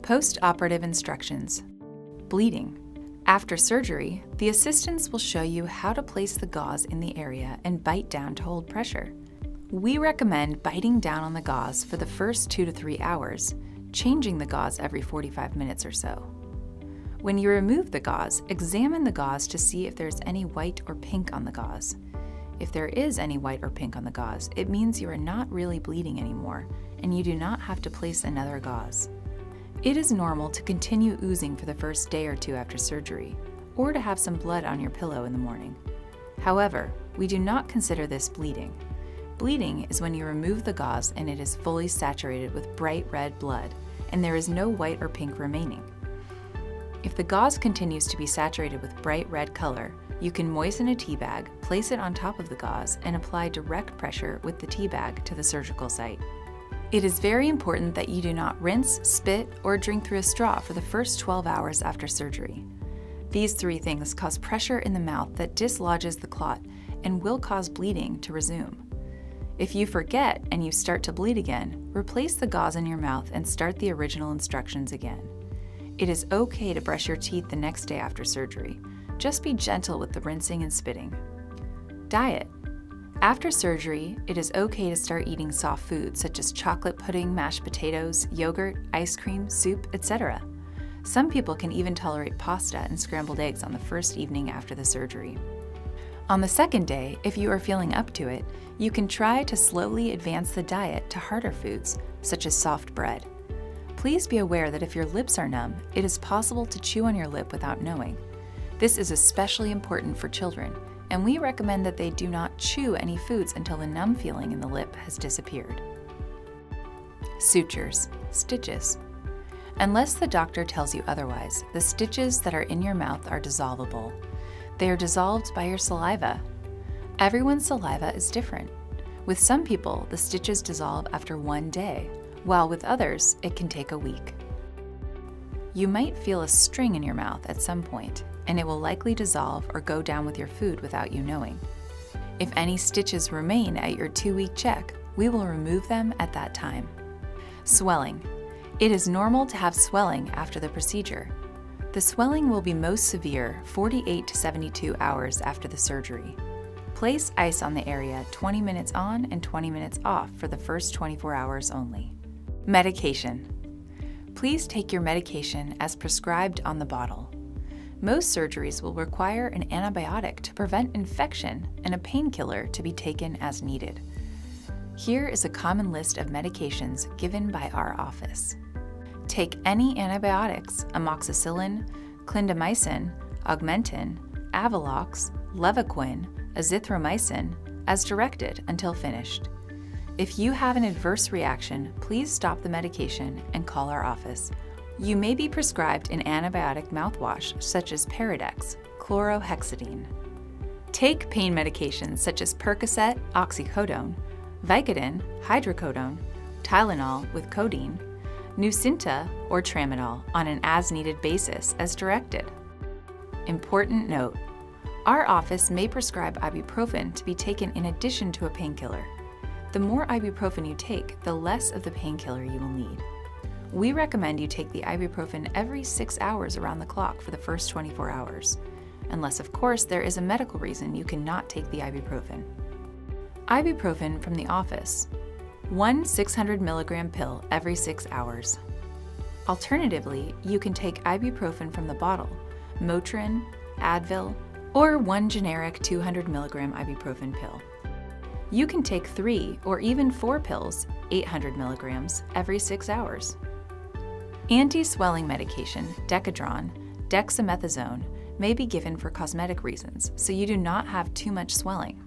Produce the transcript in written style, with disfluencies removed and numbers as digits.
Post-operative instructions. Bleeding. After surgery, the assistants will show you how to place the gauze in the area and bite down to hold pressure. We recommend biting down on the gauze for the first 2 to 3 hours, changing the gauze every 45 minutes or so. When you remove the gauze, examine the gauze to see if there's any white or pink on the gauze. If there is any white or pink on the gauze, it means you are not really bleeding anymore, and you do not have to place another gauze. It is normal to continue oozing for the first day or two after surgery, or to have some blood on your pillow in the morning. However, we do not consider this bleeding. Bleeding is when you remove the gauze and it is fully saturated with bright red blood, and there is no white or pink remaining. If the gauze continues to be saturated with bright red color, you can moisten a tea bag, place it on top of the gauze, and apply direct pressure with the tea bag to the surgical site. It is very important that you do not rinse, spit, or drink through a straw for the first 12 hours after surgery. These 3 things cause pressure in the mouth that dislodges the clot and will cause bleeding to resume. If you forget and you start to bleed again, replace the gauze in your mouth and start the original instructions again. It is okay to brush your teeth the next day after surgery. Just be gentle with the rinsing and spitting. Diet. After surgery, it is okay to start eating soft foods such as chocolate pudding, mashed potatoes, yogurt, ice cream, soup, etc. Some people can even tolerate pasta and scrambled eggs on the first evening after the surgery. On the second day, if you are feeling up to it, you can try to slowly advance the diet to harder foods, such as soft bread. Please be aware that if your lips are numb, it is possible to chew on your lip without knowing. This is especially important for children, and we recommend that they do not chew any foods until the numb feeling in the lip has disappeared. Sutures, stitches. Unless the doctor tells you otherwise, the stitches that are in your mouth are dissolvable. They are dissolved by your saliva. Everyone's saliva is different. With some people, the stitches dissolve after 1 day, while with others, it can take a week. You might feel a string in your mouth at some point, and it will likely dissolve or go down with your food without you knowing. If any stitches remain at your 2-week check, we will remove them at that time. Swelling. It is normal to have swelling after the procedure. The swelling will be most severe 48 to 72 hours after the surgery. Place ice on the area 20 minutes on and 20 minutes off for the first 24 hours only. Medication. Please take your medication as prescribed on the bottle. Most surgeries will require an antibiotic to prevent infection and a painkiller to be taken as needed. Here is a common list of medications given by our office. Take any antibiotics: amoxicillin, clindamycin, augmentin, Avelox, Levaquin, azithromycin, as directed until finished. If you have an adverse reaction, please stop the medication and call our office. You may be prescribed an antibiotic mouthwash such as Paradex, chlorhexidine. Take pain medications such as Percocet, oxycodone, Vicodin, hydrocodone, Tylenol with codeine, Nucynta, or Tramadol on an as-needed basis as directed. Important note: our office may prescribe ibuprofen to be taken in addition to a painkiller. The more ibuprofen you take, the less of the painkiller you will need. We recommend you take the ibuprofen every 6 hours around the clock for the first 24 hours, unless of course there is a medical reason you cannot take the ibuprofen. Ibuprofen from the office. 1 600 milligram pill every 6 hours. Alternatively, you can take ibuprofen from the bottle, Motrin, Advil, or 1 generic 200 milligram ibuprofen pill. You can take 3 or even 4 pills, 800 milligrams, every 6 hours. Anti-swelling medication, Decadron, dexamethasone, may be given for cosmetic reasons, so you do not have too much swelling.